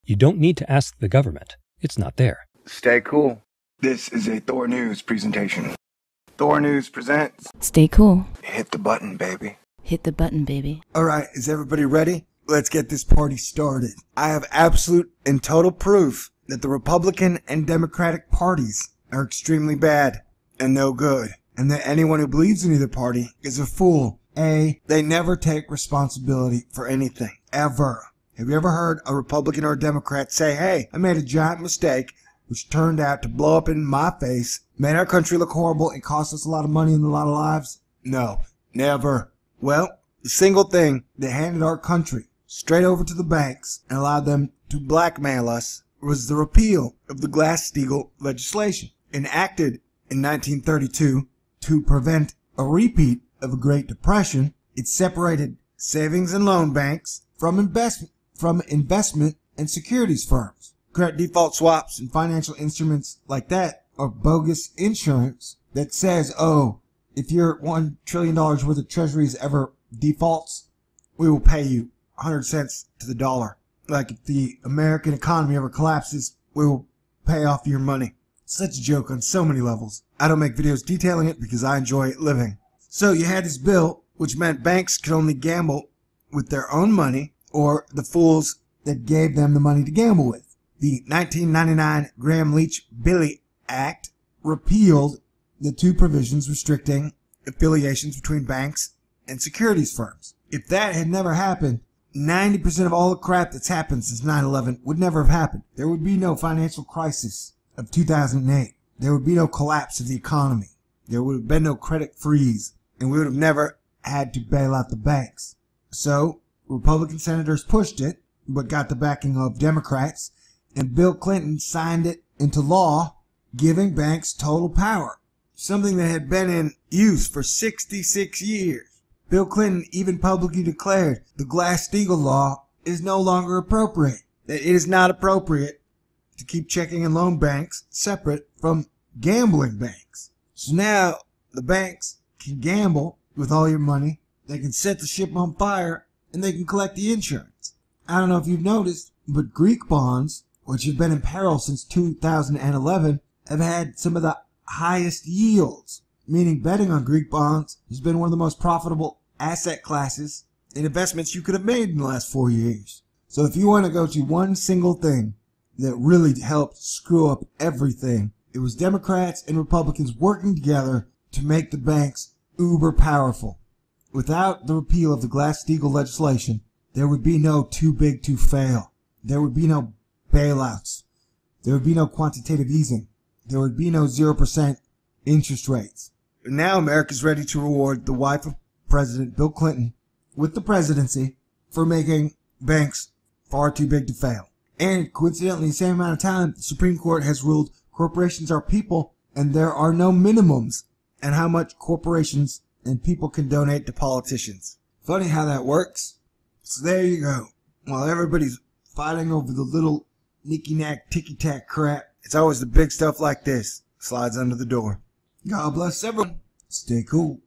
You don't need to ask the government. It's not there. Stay cool. This is a Thor News presentation. Thor News presents... Stay cool. Hit the button, baby. Hit the button, baby. Alright, is everybody ready? Let's get this party started. I have absolute and total proof that the Republican and Democratic parties are extremely bad and no good, and that anyone who believes in either party is a fool. They never take responsibility for anything, ever. Have you ever heard a Republican or a Democrat say, hey, I made a giant mistake, which turned out to blow up in my face, made our country look horrible, and cost us a lot of money and a lot of lives? No, never. Well, the single thing that handed our country straight over to the banks and allowed them to blackmail us was the repeal of the Glass-Steagall legislation, enacted in 1932 to prevent a repeat of a Great Depression. It separated savings and loan banks from investment and securities firms. Credit default swaps and financial instruments like that are bogus insurance that says, oh, if your $1 trillion worth of treasuries ever defaults, we will pay you 100 cents to the dollar. Like if the American economy ever collapses, we will pay off your money. Such a joke on so many levels. I don't make videos detailing it because I enjoy living. So you had this bill, which meant banks could only gamble with their own money or the fools that gave them the money to gamble with. The 1999 Gramm-Leach-Bliley Act repealed the two provisions restricting affiliations between banks and securities firms. If that had never happened, 90% of all the crap that's happened since 9/11 would never have happened. There would be no financial crisis of 2008. There would be no collapse of the economy. There would have been no credit freeze, and we would have never had to bail out the banks. So, Republican senators pushed it, but got the backing of Democrats, and Bill Clinton signed it into law, giving banks total power, something that had been in use for 66 years. Bill Clinton even publicly declared the Glass-Steagall law is no longer appropriate, that it is not appropriate to keep checking and loan banks separate from gambling banks. So now the banks can gamble with all your money, they can set the ship on fire, and they can collect the insurance. I don't know if you've noticed, but Greek bonds, which have been in peril since 2011, have had some of the highest yields, meaning betting on Greek bonds has been one of the most profitable asset classes and investments you could have made in the last 4 years. So if you want to go to one single thing that really helped screw up everything, it was Democrats and Republicans working together to make the banks uber powerful. Without the repeal of the Glass-Steagall legislation, there would be no too big to fail. There would be no bailouts. There would be no quantitative easing. There would be no 0% interest rates. But now America's ready to reward the wife of President Bill Clinton with the presidency for making banks far too big to fail. And coincidentally, the same amount of time, the Supreme Court has ruled corporations are people and there are no minimums and how much corporations and people can donate to politicians. Funny how that works. So there you go. While everybody's fighting over the little nicky-knack, ticky-tack crap, it's always the big stuff like this slides under the door. God bless everyone. Stay cool.